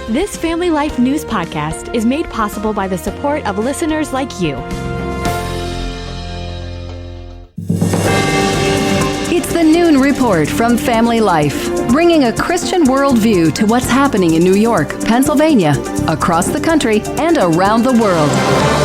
This Family Life News podcast is made possible by the support of listeners like you. It's the Noon Report from Family Life, bringing a Christian worldview to what's happening in New York, Pennsylvania, across the country, and around the world.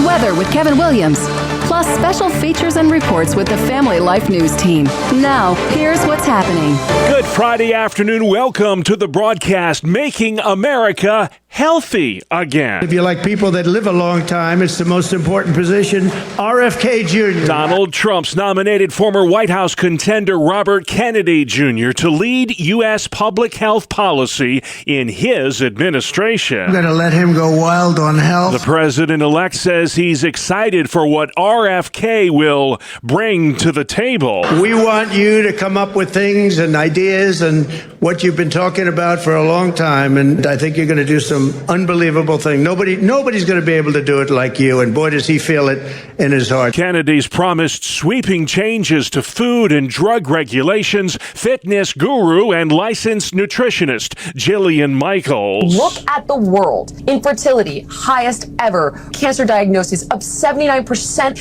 Weather with Kevin Williams, plus special features and reports with the Family Life News team. Now, here's what's happening. Good Friday afternoon. Welcome to the broadcast, Making America Healthy Again. If you like people that live a long time, it's the most important position. RFK Jr. Donald Trump's nominated former White House contender Robert Kennedy Jr. to lead U.S. public health policy in his administration. I'm going to let him go wild on health. The president-elect says he's excited for what RFK will bring to the table. We want you to come up with things and ideas and what you've been talking about for a long time, and I think you're going to do some unbelievable thing. Nobody's going to be able to do it like you, and boy, does he feel it in his heart. Kennedy's promised sweeping changes to food and drug regulations. Fitness guru and licensed nutritionist Jillian Michaels. Look at the world. Infertility, highest ever. Cancer diagnosis up 79%.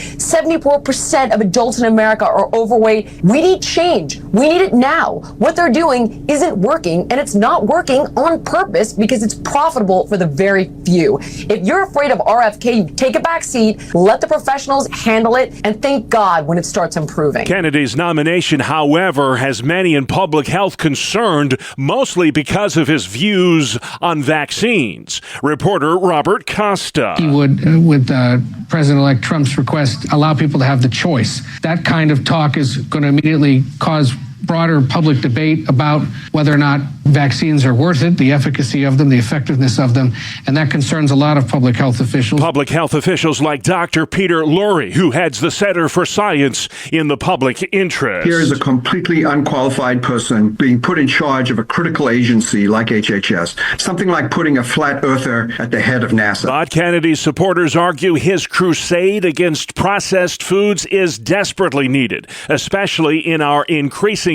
74% of adults in America are overweight. We need change. We need it now. What they're doing isn't working, and it's not working on purpose because it's profitable for the very few. If you're afraid of RFK, you take a back seat, let the professionals handle it, and thank God when it starts improving. Kennedy's nomination, however, has many in public health concerned, mostly because of his views on vaccines. Reporter Robert Costa. He would, with President-elect Trump's request, allow people to have the choice. That kind of talk is going to immediately cause broader public debate about whether or not vaccines are worth it, the efficacy of them, the effectiveness of them, and that concerns a lot of public health officials. Public health officials like Dr. Peter Lurie, who heads the Center for Science in the Public Interest. Here is a completely unqualified person being put in charge of a critical agency like HHS, something like putting a flat earther at the head of NASA. But Kennedy's supporters argue his crusade against processed foods is desperately needed, especially in our increasingly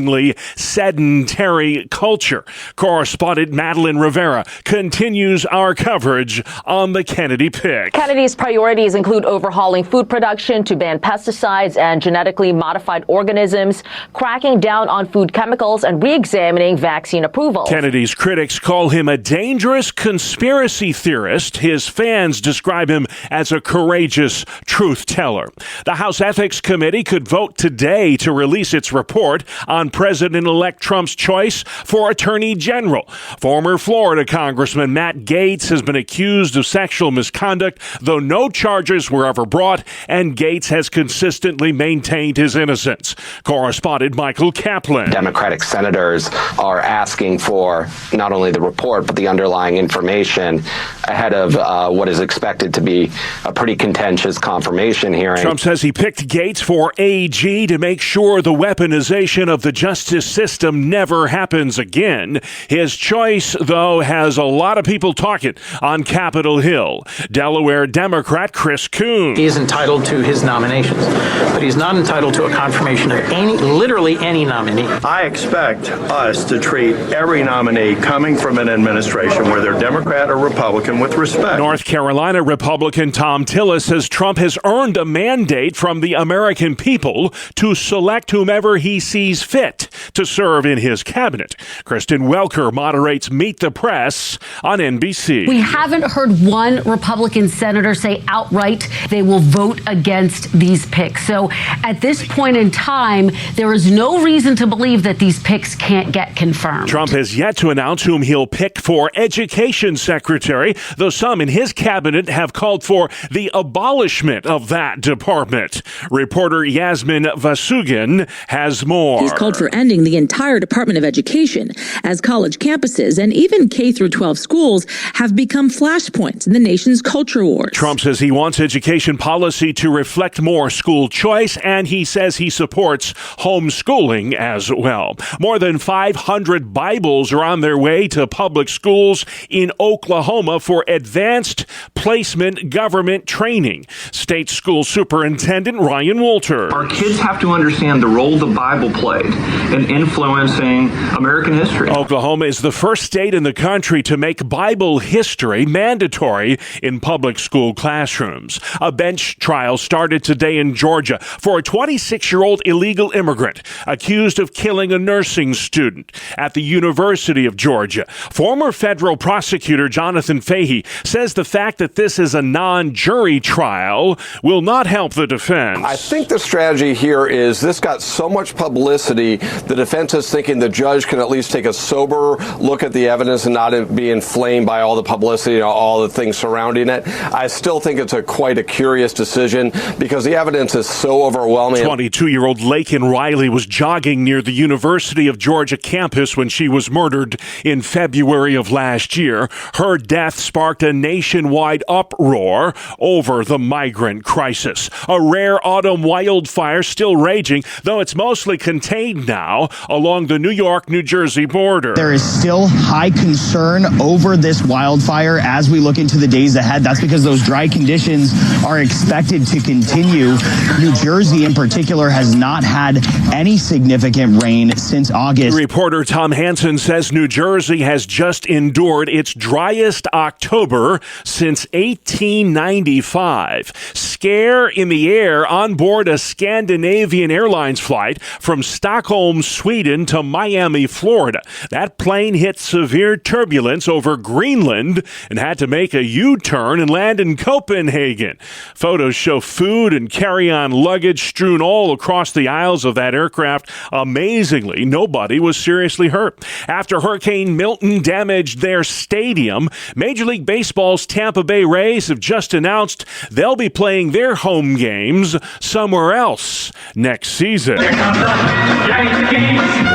sedentary culture. Correspondent Madeline Rivera continues our coverage on the Kennedy pick. Kennedy's priorities include overhauling food production to ban pesticides and genetically modified organisms, cracking down on food chemicals, and re-examining vaccine approval. Kennedy's critics call him a dangerous conspiracy theorist. His fans describe him as a courageous truth teller. The House Ethics Committee could vote today to release its report on President-elect Trump's choice for Attorney General. Former Florida Congressman Matt Gaetz has been accused of sexual misconduct, though no charges were ever brought, and Gaetz has consistently maintained his innocence. Correspondent Michael Kaplan. Democratic senators are asking for not only the report, but the underlying information ahead of what is expected to be a pretty contentious confirmation hearing. Trump says he picked Gaetz for AG to make sure the weaponization of the justice system never happens again. His choice, though, has a lot of people talking on Capitol Hill. Delaware Democrat Chris Coons. He is entitled to his nominations, but he's not entitled to a confirmation of literally any nominee. I expect us to treat every nominee coming from an administration, whether Democrat or Republican, with respect. North Carolina Republican Thom Tillis says Trump has earned a mandate from the American people to select whomever he sees fit to serve in his cabinet. Kristen Welker moderates Meet the Press on NBC. We haven't heard one Republican senator say outright they will vote against these picks. So at this point in time, there is no reason to believe that these picks can't get confirmed. Trump has yet to announce whom he'll pick for education secretary, though some in his cabinet have called for the abolishment of that department. Reporter Yasmin Vasugin has more. He's called for ending the entire Department of Education, as college campuses and even K-12 schools have become flashpoints in the nation's culture wars. Trump says he wants education policy to reflect more school choice, and he says he supports homeschooling as well. More than 500 Bibles are on their way to public schools in Oklahoma for advanced placement government training. State School Superintendent Ryan Wolter. Our kids have to understand the role the Bible played and influencing American history. Oklahoma is the first state in the country to make Bible history mandatory in public school classrooms. A bench trial started today in Georgia for a 26-year-old illegal immigrant accused of killing a nursing student at the University of Georgia. Former federal prosecutor Jonathan Fahey says the fact that this is a non-jury trial will not help the defense. I think the strategy here is this got so much publicity, the defense is thinking the judge can at least take a sober look at the evidence and not be inflamed by all the publicity and all the things surrounding it. I still think it's quite a curious decision because the evidence is so overwhelming. 22-year-old Laken Riley was jogging near the University of Georgia campus when she was murdered in February of last year. Her death sparked a nationwide uproar over the migrant crisis. A rare autumn wildfire still raging, though it's mostly contained now along the New York-New Jersey border. There is still high concern over this wildfire as we look into the days ahead. That's because those dry conditions are expected to continue. New Jersey in particular has not had any significant rain since August. Reporter Tom Hansen says New Jersey has just endured its driest October since 1895. Scare in the air on board a Scandinavian Airlines flight from Stockholm, Sweden to Miami, Florida. That plane hit severe turbulence over Greenland and had to make a U-turn and land in Copenhagen. Photos show food and carry-on luggage strewn all across the aisles of that aircraft. Amazingly, nobody was seriously hurt. After Hurricane Milton damaged their stadium, Major League Baseball's Tampa Bay Rays have just announced they'll be playing their home games somewhere else next season. The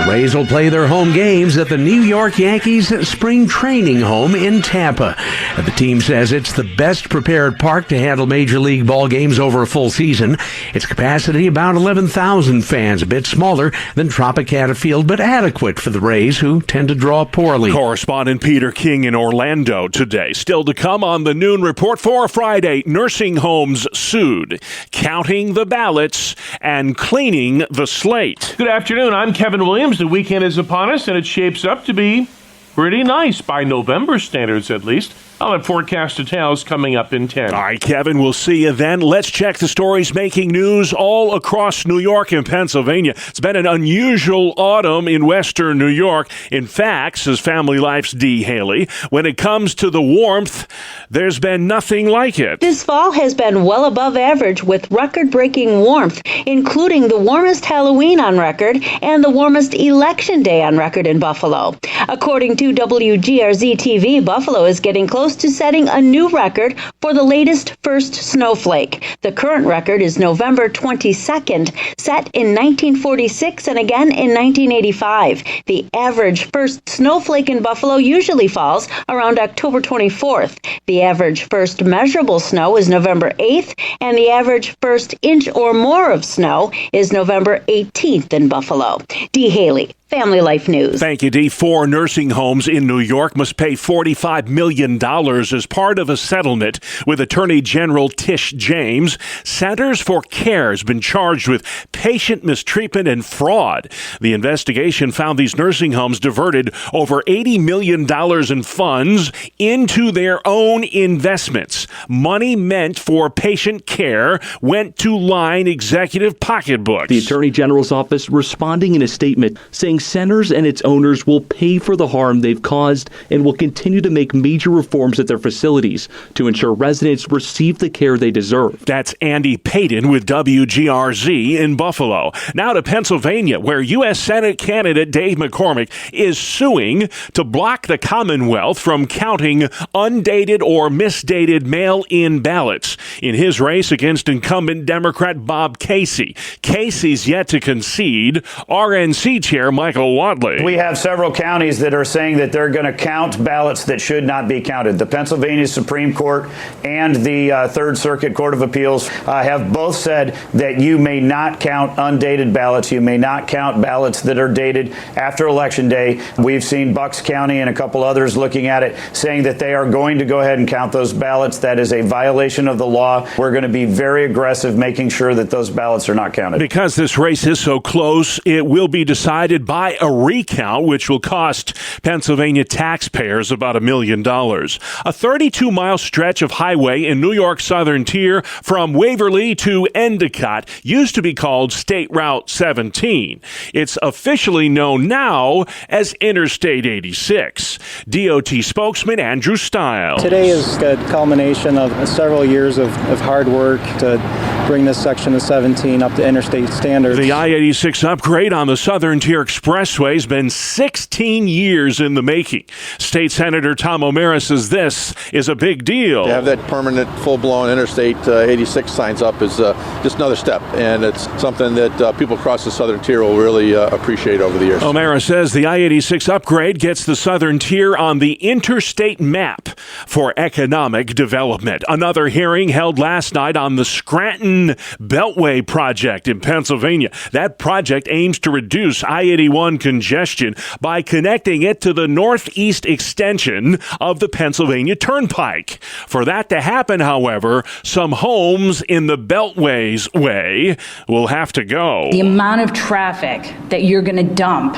Rays will play their home games at the New York Yankees spring training home in Tampa. The team says it's the best prepared park to handle Major League ball games over a full season. Its capacity about 11,000 fans, a bit smaller than Tropicana Field, but adequate for the Rays, who tend to draw poorly. Correspondent Peter King in Orlando today. Still to come on the Noon Report for Friday, nursing homes sued, counting the ballots and cleaning the slate. Good afternoon. I'm Kevin Williams. The weekend is upon us, and it shapes up to be pretty nice by November standards, at least. I'll have forecast details coming up in 10. All right, Kevin, we'll see you then. Let's check the stories making news all across New York and Pennsylvania. It's been an unusual autumn in western New York. In fact, says Family Life's Dee Haley, when it comes to the warmth, there's been nothing like it. This fall has been well above average with record-breaking warmth, including the warmest Halloween on record and the warmest Election Day on record in Buffalo. According to WGRZ-TV, Buffalo is getting close to setting a new record for the latest first snowflake. The current record is November 22nd, set in 1946 and again in 1985. The average first snowflake in Buffalo usually falls around October 24th. The average first measurable snow is November 8th, and the average first inch or more of snow is November 18th in Buffalo. Dee Haley, Family Life News. Thank you, Dee. 4 nursing homes in New York must pay $45 million as part of a settlement with Attorney General Tish James. Centers for Care has been charged with patient mistreatment and fraud. The investigation found these nursing homes diverted over $80 million in funds into their own investments. Money meant for patient care went to line executive pocketbooks. The Attorney General's office responding in a statement saying centers and its owners will pay for the harm they've caused and will continue to make major reforms at their facilities to ensure residents receive the care they deserve. That's Andy Payton with WGRZ in Buffalo. Now to Pennsylvania, where U.S. Senate candidate Dave McCormick is suing to block the Commonwealth from counting undated or misdated mail-in ballots in his race against incumbent Democrat Bob Casey. Casey's yet to concede. RNC Chair Michael Michael Watley. We have several counties that are saying that they're going to count ballots that should not be counted. The Pennsylvania Supreme Court and the Third Circuit Court of Appeals have both said that you may not count undated ballots. You may not count ballots that are dated after Election Day. We've seen Bucks County and a couple others looking at it, saying that they are going to go ahead and count those ballots. That is a violation of the law. We're going to be very aggressive making sure that those ballots are not counted. Because this race is so close, it will be decided by a recount, which will cost Pennsylvania taxpayers about $1 million. A 32-mile stretch of highway in New York's southern tier from Waverly to Endicott used to be called State Route 17. It's officially known now as Interstate 86. DOT spokesman Andrew Stiles. Today is the culmination of several years of hard work to bring this section of 17 up to interstate standards. The I-86 upgrade on the Southern Tier Expressway has been 16 years in the making. State Senator Tom O'Mara says this is a big deal. To have that permanent, full-blown Interstate 86 signs up is just another step, and it's something that people across the Southern Tier will really appreciate over the years. O'Mara says the I-86 upgrade gets the Southern Tier on the interstate map for economic development. Another hearing held last night on the Scranton Beltway project in Pennsylvania. That project aims to reduce I-81 congestion by connecting it to the northeast extension of the Pennsylvania Turnpike. For that to happen, however, some homes in the Beltway's way will have to go. The amount of traffic that you're going to dump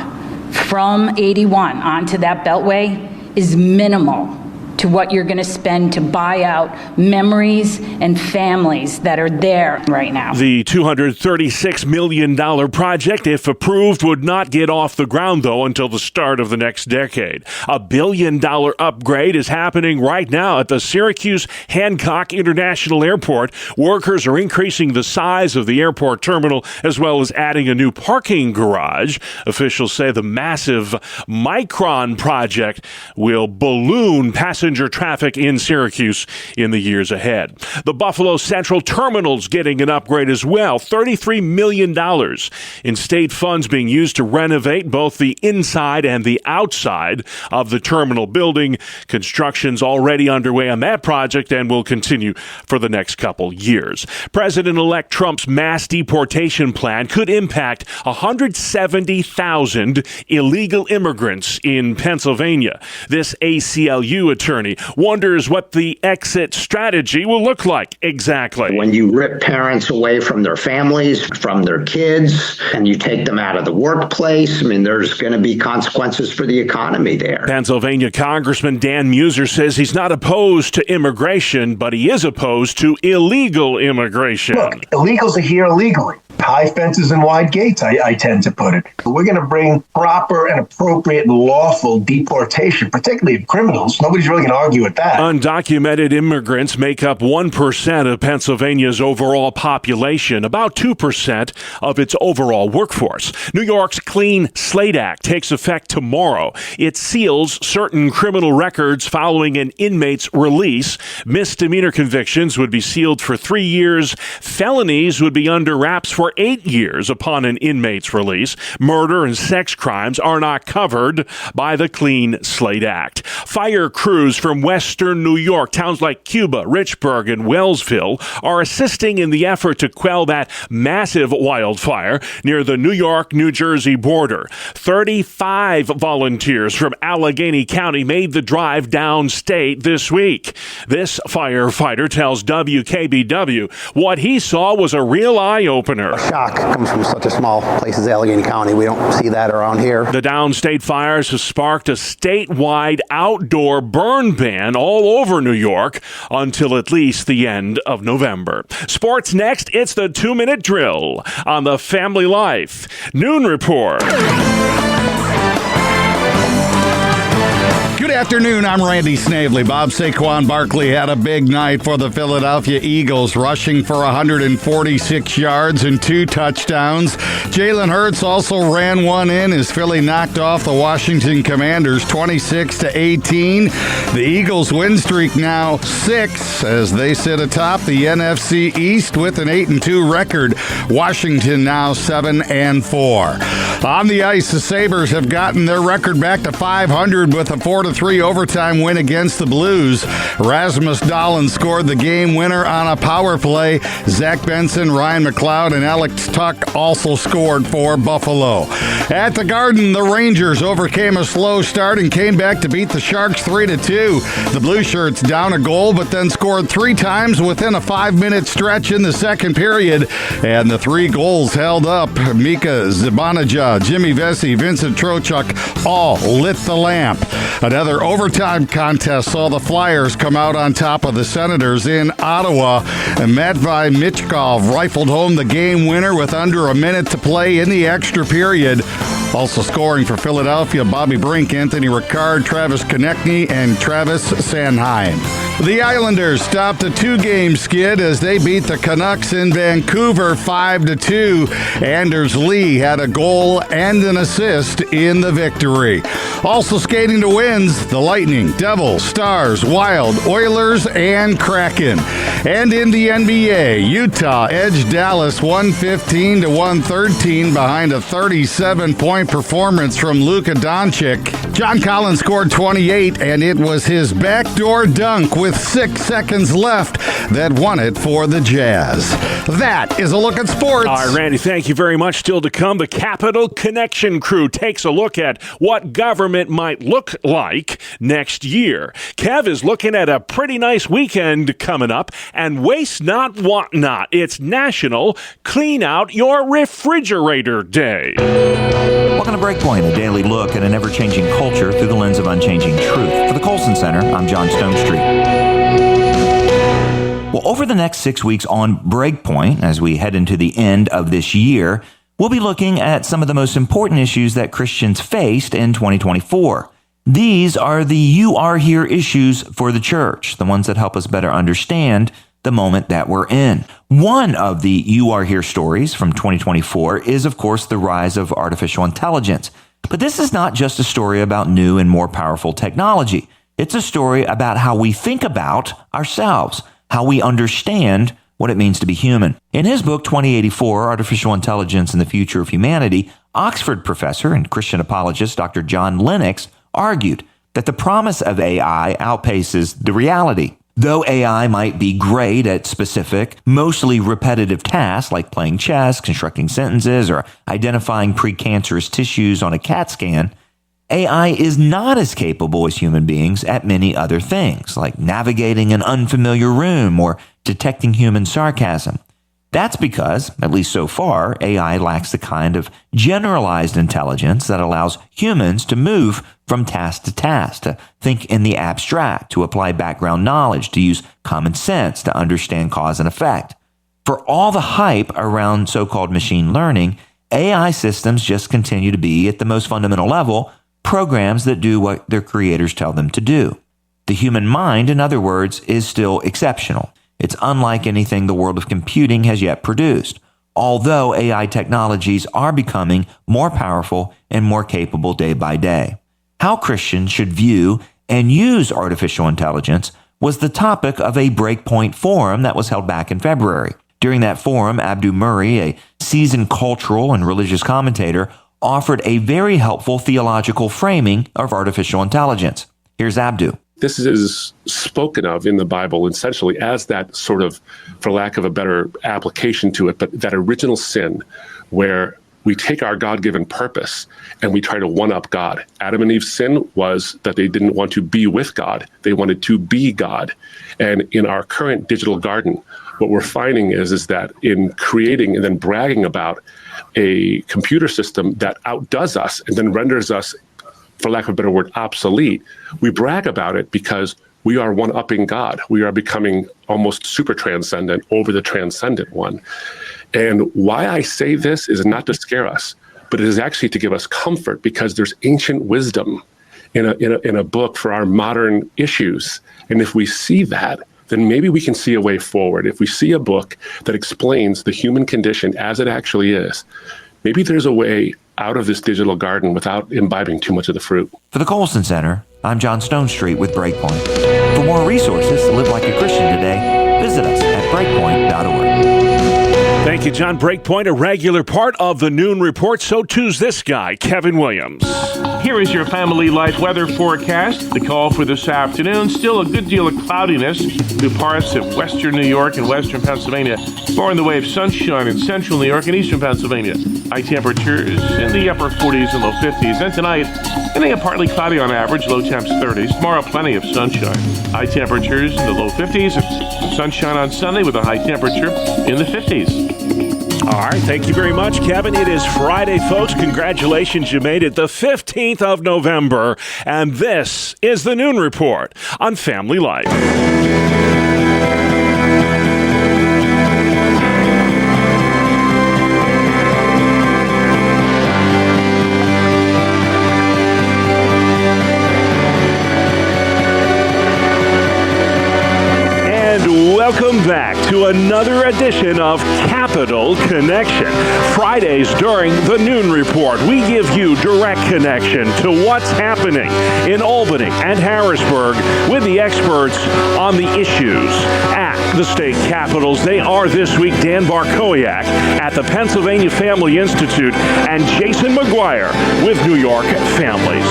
from 81 onto that Beltway is minimal to what you're going to spend to buy out memories and families that are there right now. The $236 million project, if approved, would not get off the ground, though, until the start of the next decade. A $1 billion upgrade is happening right now at the Syracuse Hancock International Airport. Workers are increasing the size of the airport terminal as well as adding a new parking garage. Officials say the massive Micron project will balloon passenger traffic in Syracuse in the years ahead. The Buffalo Central Terminal's getting an upgrade as well. $33 million in state funds being used to renovate both the inside and the outside of the terminal building. Construction's already underway on that project and will continue for the next couple years. President-elect Trump's mass deportation plan could impact 170,000 illegal immigrants in Pennsylvania. This ACLU attorney wonders what the exit strategy will look like exactly. When you rip parents away from their families, from their kids, and you take them out of the workplace, I mean, there's going to be consequences for the economy there. Pennsylvania Congressman Dan Muser says he's not opposed to immigration, but he is opposed to illegal immigration. Look, illegals are here illegally. High fences and wide gates, I tend to put it. We're going to bring proper and appropriate and lawful deportation, particularly of criminals. Nobody's really going to argue with that. Undocumented immigrants make up 1% of Pennsylvania's overall population, about 2% of its overall workforce. New York's Clean Slate Act takes effect tomorrow. It seals certain criminal records following an inmate's release. Misdemeanor convictions would be sealed for 3 years. Felonies would be under wraps for 8 years upon an inmate's release. Murder and sex crimes are not covered by the Clean Slate Act. Fire crews from western New York, towns like Cuba, Richburg, and Wellsville, are assisting in the effort to quell that massive wildfire near the New York-New Jersey border. 35 volunteers from Allegheny County made the drive downstate this week. This firefighter tells WKBW what he saw was a real eye-opener. Shock comes from such a small place as Allegheny County. We don't see that around here. The downstate fires have sparked a statewide outdoor burn ban all over New York until at least the end of November. Sports next. It's the 2-minute drill on the Family Life Noon Report. Good afternoon, I'm Randy Snavely. Bob Saquon Barkley had a big night for the Philadelphia Eagles, rushing for 146 yards and 2 touchdowns. Jalen Hurts also ran one in as Philly knocked off the Washington Commanders 26-18. The Eagles' win streak now 6 as they sit atop the NFC East with an 8-2 record. Washington now 7-4. On the ice, the Sabres have gotten their record back to 500 with a 4-3 overtime win against the Blues. Rasmus Dahlin scored the game winner on a power play. Zach Benson, Ryan McLeod, and Alex Tuch also scored for Buffalo. At the Garden, the Rangers overcame a slow start and came back to beat the Sharks 3-2. The Blue Shirts down a goal, but then scored 3 times within a 5-minute stretch in the second period. And the 3 goals held up. Mika Zibanejad, Jimmy Vesey, Vincent Trocheck all lit the lamp. Another overtime contest saw the Flyers come out on top of the Senators in Ottawa. And Matvei Michkov rifled home the game winner with under a minute to play in the extra period. Also scoring for Philadelphia, Bobby Brink, Anthony Ricard, Travis Konechny, and Travis Sanheim. The Islanders stopped a 2-game skid as they beat the Canucks in Vancouver 5-2. Anders Lee had a goal and an assist in the victory. Also skating to wins, the Lightning, Devils, Stars, Wild, Oilers, and Kraken. And in the NBA, Utah edged Dallas 115-113 behind a 37-point performance from Luka Doncic. John Collins scored 28, and it was his backdoor dunk with 6 seconds left that won it for the Jazz. That is a look at sports. All right, Randy, thank you very much. Still to come, the Capital Connection crew takes a look at what government might look like next year. Kev is looking at a pretty nice weekend coming up, and waste not, want not. It's National Clean Out Your Refrigerator Day. Welcome to Breakpoint, a daily look at an ever-changing culture through the lens of unchanging truth. For the Colson Center, I'm John Stonestreet. Well, over the next 6 weeks on Breakpoint, as we head into the end of this year, we'll be looking at some of the most important issues that Christians faced in 2024. These are the You Are Here issues for the church, the ones that help us better understand the moment that we're in. One of the You Are Here stories from 2024 is, of course, the rise of artificial intelligence. But this is not just a story about new and more powerful technology. It's a story about how we think about ourselves, how we understand what it means to be human. In his book, 2084, Artificial Intelligence and the Future of Humanity, Oxford professor and Christian apologist Dr. John Lennox argued that the promise of AI outpaces the reality. Though AI might be great at specific, mostly repetitive tasks like playing chess, constructing sentences, or identifying precancerous tissues on a CAT scan, AI is not as capable as human beings at many other things, like navigating an unfamiliar room or detecting human sarcasm. That's because, at least so far, AI lacks the kind of generalized intelligence that allows humans to move from task to task, to think in the abstract, to apply background knowledge, to use common sense, to understand cause and effect. For all the hype around so-called machine learning, AI systems just continue to be, at the most fundamental level, programs that do what their creators tell them to do. The human mind, in other words, is still exceptional. It's unlike anything the world of computing has yet produced, although AI technologies are becoming more powerful and more capable day by day. How Christians should view and use artificial intelligence was the topic of a Breakpoint forum that was held back in February. During that forum, Abdu Murray, a seasoned cultural and religious commentator, offered a very helpful theological framing of artificial intelligence. Here's Abdu. This is spoken of in the Bible essentially as that sort of, for lack of a better application to it, but that original sin where we take our God-given purpose and we try to one-up God. Adam and Eve's sin was that they didn't want to be with God. They wanted to be God. And in our current digital garden, what we're finding is that in creating and then bragging about a computer system that outdoes us and then renders us, for lack of a better word, obsolete, we brag about it because we are one-upping God. We are becoming almost super transcendent over the transcendent one. And why I say this is not to scare us, but it is actually to give us comfort because there's ancient wisdom in a book for our modern issues. And if we see that, then maybe we can see a way forward. If we see a book that explains the human condition as it actually is, maybe there's a way out of this digital garden without imbibing too much of the fruit. For the Colson Center, I'm John Stonestreet with Breakpoint. For more resources to live like a Christian today, visit us at breakpoint.org. Thank you, John. Breakpoint, a regular part of the Noon Report. So too's this guy, Kevin Williams. Here is your family life weather forecast. The call for this afternoon, still a good deal of cloudiness through parts of western New York and western Pennsylvania. More in the way of sunshine in central New York and eastern Pennsylvania. High temperatures in the upper 40s and low 50s. And tonight, ending up partly cloudy on average, low temps 30s. Tomorrow, plenty of sunshine. High temperatures in the low 50s and sunshine on Sunday with a high temperature in the 50s. All right, thank you very much, Kevin. It is Friday, folks. Congratulations, you made it the 15th of November, and this is the Noon Report on Family Life. Welcome back to another edition of Capital Connection. Fridays during the Noon Report, we give you direct connection to what's happening in Albany and Harrisburg with the experts on the issues at the state capitals. They are this week Dan Barkowiak at the Pennsylvania Family Institute and Jason McGuire with New York Families.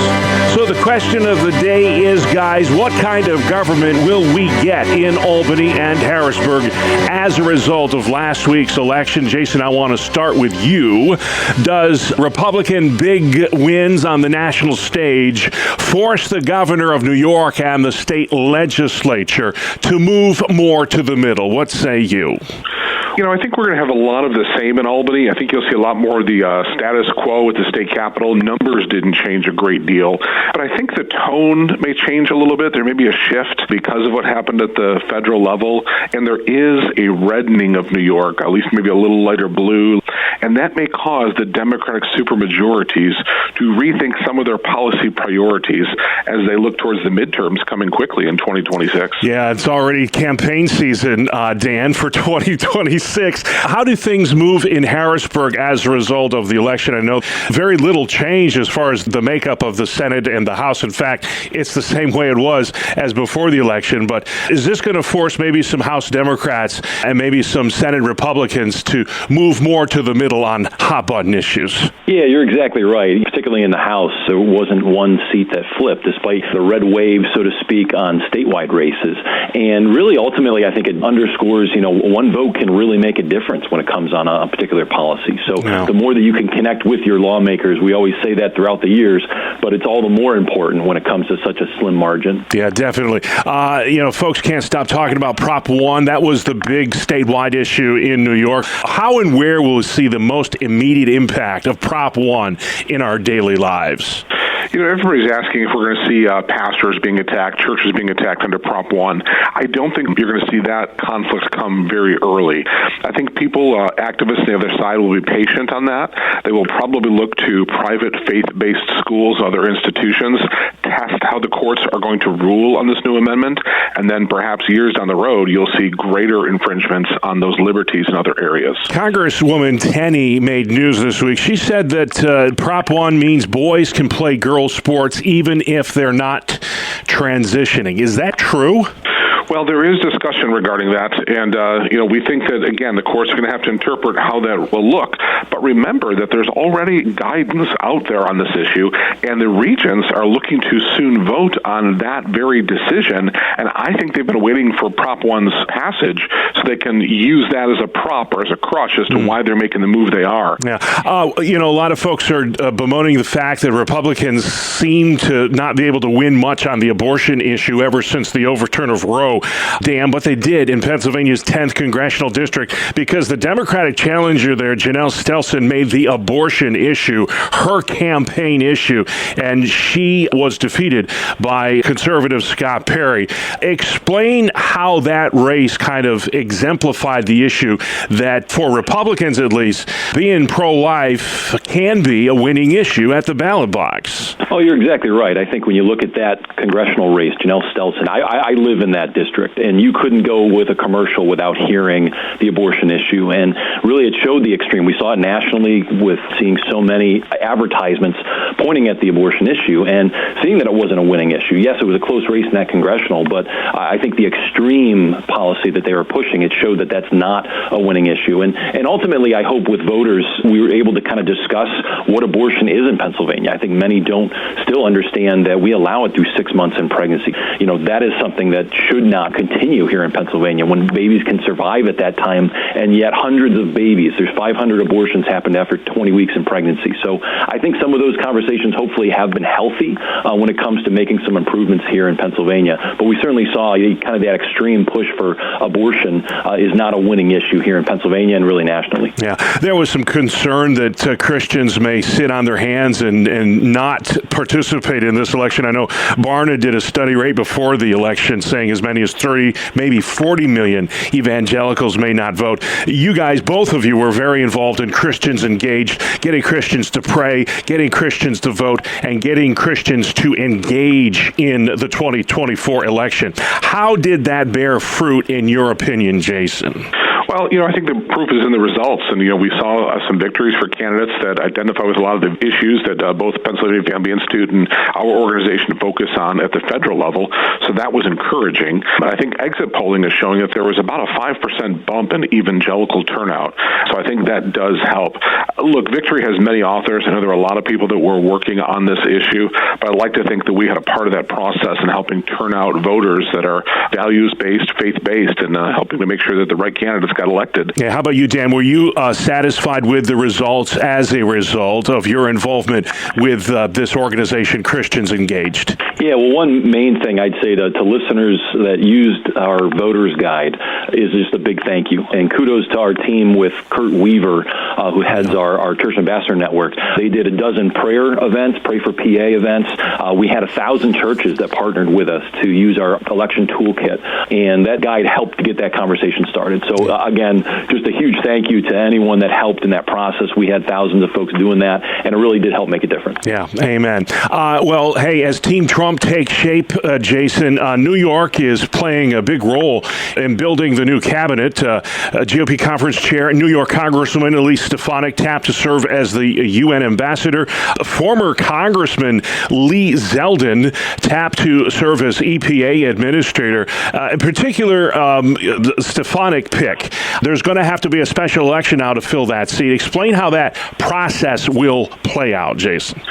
So the question of the day is, guys, what kind of government will we get in Albany and Harrisburg as a result of last week's election? Jason, I want to start with you. Does Republican big wins on the national stage force the governor of New York and the state legislature to move more to the middle? What say you? I think we're going to have a lot of the same in Albany. I think you'll see a lot more of the status quo at the state capitol. Numbers didn't change a great deal. But I think the tone may change a little bit. There may be a shift because of what happened at the federal level. And there is a reddening of New York, at least maybe a little lighter blue. And that may cause the Democratic supermajorities to rethink some of their policy priorities as they look towards the midterms coming quickly in 2026. Yeah, it's already campaign season, Dan, for 2026. How do things move in Harrisburg as a result of the election? I know very little change as far as the makeup of the Senate and the House. In fact, it's the same way it was as before the election. But is this going to force maybe some House Democrats and maybe some Senate Republicans to move more to the middle on hot-button issues? Yeah, you're exactly right. Particularly in the House, there wasn't one seat that flipped, despite the red wave, so to speak, on statewide races. And really, ultimately, I think it underscores, one vote can really make a difference when it comes on a particular policy. So the more that you can connect with your lawmakers, we always say that throughout the years, but it's all the more important when it comes to such a slim margin. Yeah, definitely. Folks can't stop talking about Prop 1. That was the big statewide issue in New York. How and where will we see the most immediate impact of Prop 1 in our daily lives? Everybody's asking if we're going to see pastors being attacked, churches being attacked under Prop 1. I don't think you're going to see that conflict come very early. I think people, activists on the other side, will be patient on that. They will probably look to private faith-based schools, other institutions, test how the courts are going to rule on this new amendment, and then perhaps years down the road, you'll see greater infringements on those liberties in other areas. Congresswoman Tenney made news this week. She said that Prop 1 means boys can play girls' sports even if they're not transitioning. Is that true? Well, there is discussion regarding that, and we think that, again, the courts are going to have to interpret how that will look. But remember that there's already guidance out there on this issue, and the regents are looking to soon vote on that very decision, and I think they've been waiting for Prop 1's passage so they can use that as a prop or as a crush as to why they're making the move they are. Yeah. A lot of folks are bemoaning the fact that Republicans seem to not be able to win much on the abortion issue ever since the overturn of Roe. Dan, but they did in Pennsylvania's 10th congressional district because the Democratic challenger there, Janelle Stelson, made the abortion issue her campaign issue, and she was defeated by conservative Scott Perry. Explain how that race kind of exemplified the issue that, for Republicans at least, being pro-life can be a winning issue at the ballot box. Oh, you're exactly right. I think when you look at that congressional race, Janelle Stelson, I live in that district. district, and you couldn't go with a commercial without hearing the abortion issue. And really, it showed the extreme. We saw it nationally with seeing so many advertisements pointing at the abortion issue and seeing that it wasn't a winning issue. Yes, it was a close race in that congressional, but I think the extreme policy that they were pushing, it showed that that's not a winning issue. And ultimately, I hope with voters, we were able to kind of discuss what abortion is in Pennsylvania. I think many don't still understand that we allow it through 6 months in pregnancy. That is something that should not continue here in Pennsylvania when babies can survive at that time, and yet hundreds of babies, there's 500 abortions happened after 20 weeks in pregnancy. So I think some of those conversations hopefully have been healthy when it comes to making some improvements here in Pennsylvania. But we certainly saw kind of that extreme push for abortion is not a winning issue here in Pennsylvania and really nationally. Yeah, there was some concern that Christians may sit on their hands and not participate in this election. I know Barna did a study right before the election saying as many as 30, maybe 40 million evangelicals may not vote. You guys, both of you, were very involved in Christians Engaged, getting Christians to pray, getting Christians to vote, and getting Christians to engage in the 2024 election. How did that bear fruit, in your opinion, Jason? Well, I think the proof is in the results. And, we saw some victories for candidates that identify with a lot of the issues that both Pennsylvania Family Institute and our organization focus on at the federal level. So that was encouraging. I think exit polling is showing that there was about a 5% bump in evangelical turnout. So I think that does help. Look, victory has many authors. I know there are a lot of people that were working on this issue, but I'd like to think that we had a part of that process in helping turn out voters that are values-based, faith-based, and helping to make sure that the right candidates got elected. Yeah, how about you, Dan? Were you satisfied with the results as a result of your involvement with this organization, Christians Engaged? Yeah, well, one main thing I'd say to listeners that used our voters guide is just a big thank you. And kudos to our team with Kurt Weaver, who heads our Church Ambassador Network. They did a dozen prayer events, Pray for PA events. We had 1,000 churches that partnered with us to use our election toolkit. And that guide helped to get that conversation started. So again, just a huge thank you to anyone that helped in that process. We had thousands of folks doing that, and it really did help make a difference. Yeah, amen. Well, hey, as Team Trump takes shape, Jason, New York is playing a big role in building the new cabinet. GOP conference chair, New York Congresswoman Elise Stefanik tapped to serve as the UN ambassador. Former Congressman Lee Zeldin tapped to serve as EPA administrator. In particular, the Stefanik pick. There's going to have to be a special election now to fill that seat. Explain how that process will play out, Jason.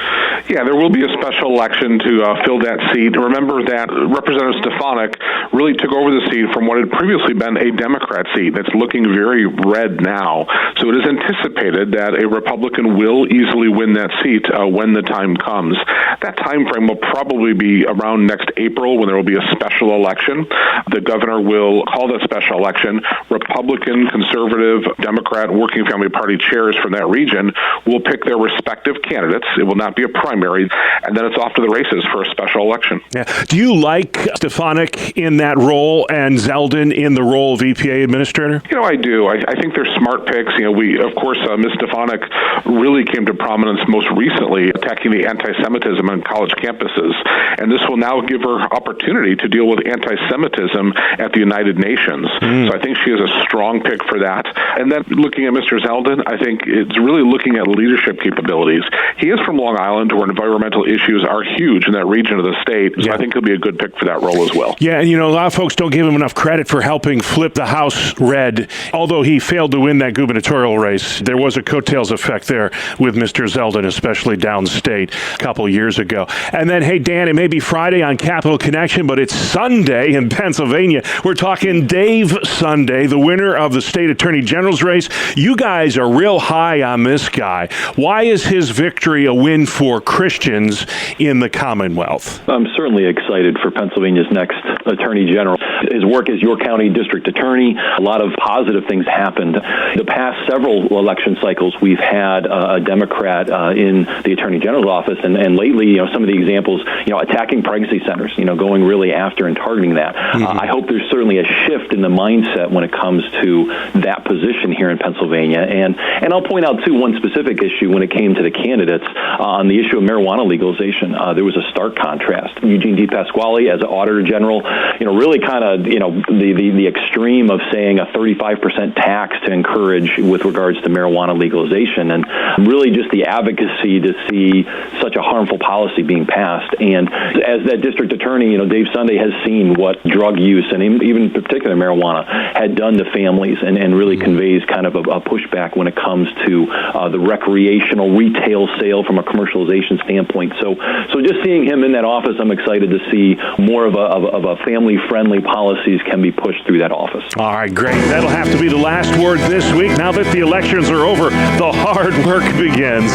Yeah, there will be a special election to fill that seat. Remember that Representative Stefanik really took over the seat from what had previously been a Democrat seat that's looking very red now. So it is anticipated that a Republican will easily win that seat when the time comes. That time frame will probably be around next April when there will be a special election. The governor will call that special election. Republican, conservative, Democrat, working family party chairs from that region will pick their respective candidates. It will not be a primary, and then it's off to the races for a special election. Yeah. Do you like Stefanik in that role and Zeldin in the role of EPA administrator? I do. I think they're smart picks. Of course, Ms. Stefanik really came to prominence most recently attacking the anti-Semitism on college campuses, and this will now give her opportunity to deal with anti-Semitism at the United Nations. So I think she is a strong pick for that. And then looking at Mr. Zeldin, I think it's really looking at leadership capabilities. He is from Long Island, where environmental issues are huge in that region of the state. So I think he'll be a good pick for that role as well. Yeah, and a lot of folks don't give him enough credit for helping flip the House red. Although he failed to win that gubernatorial race, there was a coattails effect there with Mr. Zeldin, especially downstate a couple years ago. And then, hey, Dan, it may be Friday on Capital Connection, but it's Sunday in Pennsylvania. We're talking Dave Sunday, the winner of the state attorney general's race. You guys are real high on this guy. Why is his victory a win for Christians in the Commonwealth? I'm certainly excited for Pennsylvania's next attorney general. His work as York County District Attorney, a lot of positive things happened. The past several election cycles, we've had a Democrat in the Attorney General's office, and lately, some of the examples, attacking pregnancy centers, going really after and targeting that. I hope there's certainly a shift in the mindset when it comes to that position here in Pennsylvania. And I'll point out, too, one specific issue when it came to the candidates on the issue issue of marijuana legalization, there was a stark contrast. Eugene DePasquale, as Auditor General, really kind of, the extreme of saying a 35% tax to encourage with regards to marijuana legalization, and really just the advocacy to see such a harmful policy being passed. And as that district attorney, Dave Sunday has seen what drug use and even in particular marijuana had done to families, and really conveys kind of a pushback when it comes to the recreational retail sale from a commercialization standpoint. So just seeing him in that office, I'm excited to see more of a family-friendly policies can be pushed through that office. All right, great. That'll have to be the last word this week. Now that the elections are over, the hard work begins.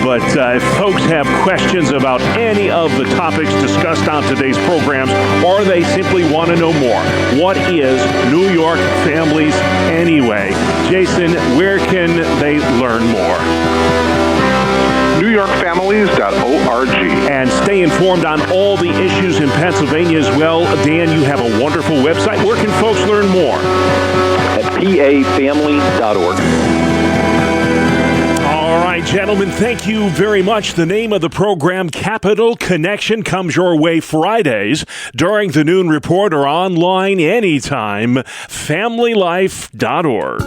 But if folks have questions about any of the topics discussed on today's programs, or they simply want to know more, what is New York Families anyway? Jason, where can they learn more? NewYorkFamilies.org. And stay informed on all the issues in Pennsylvania as well. Dan, you have a wonderful website. Where can folks learn more? At pafamily.org. All right, gentlemen, thank you very much. The name of the program, Capital Connection, comes your way Fridays during the noon report or online anytime. FamilyLife.org.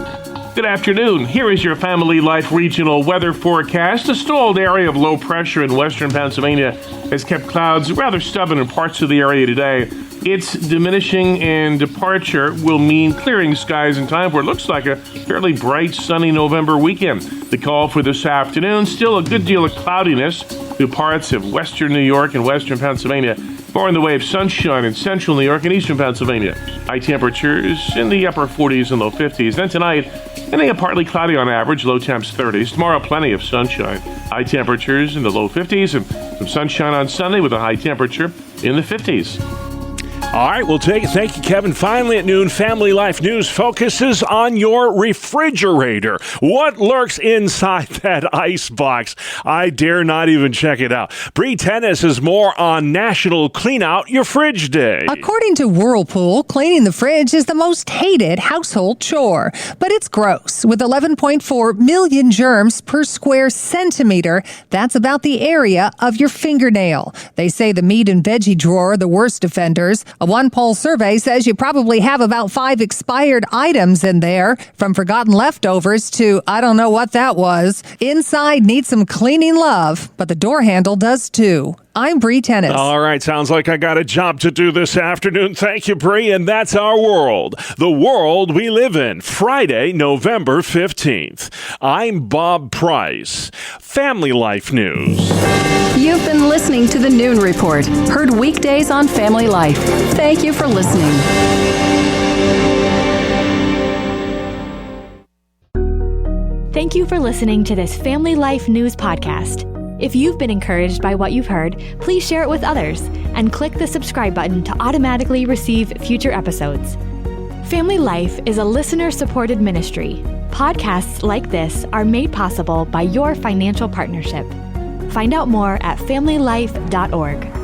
Good afternoon. Here is your Family Life regional weather forecast. A stalled area of low pressure in western Pennsylvania has kept clouds rather stubborn in parts of the area today. Its diminishing and departure will mean clearing skies in time for what looks like a fairly bright, sunny November weekend. The call for this afternoon, still a good deal of cloudiness through parts of western New York and western Pennsylvania. More in the way of sunshine in central New York and eastern Pennsylvania. High temperatures in the upper 40s and low 50s. Then tonight, ending up partly cloudy on average, low temps 30s. Tomorrow, plenty of sunshine. High temperatures in the low 50s and some sunshine on Sunday with a high temperature in the 50s. All right, we'll take it. Thank you, Kevin. Finally at noon, Family Life News focuses on your refrigerator. What lurks inside that ice box? I dare not even check it out. Bree Tennis is more on National Clean Out Your Fridge Day. According to Whirlpool, cleaning the fridge is the most hated household chore. But it's gross. With 11.4 million germs per square centimeter, that's about the area of your fingernail. They say the meat and veggie drawer are the worst offenders. A one poll survey says you probably have about 5 expired items in there, from forgotten leftovers to I don't know what that was. Inside needs some cleaning love, but the door handle does too. I'm Bree Tennis. All right, sounds like I got a job to do this afternoon. Thank you, Bree, and that's our world. The world we live in. Friday, November 15th. I'm Bob Price. Family Life News. You've been listening to the Noon Report, heard weekdays on Family Life. Thank you for listening. Thank you for listening to this Family Life News podcast. If you've been encouraged by what you've heard, please share it with others and click the subscribe button to automatically receive future episodes. Family Life is a listener-supported ministry. Podcasts like this are made possible by your financial partnership. Find out more at familylife.org.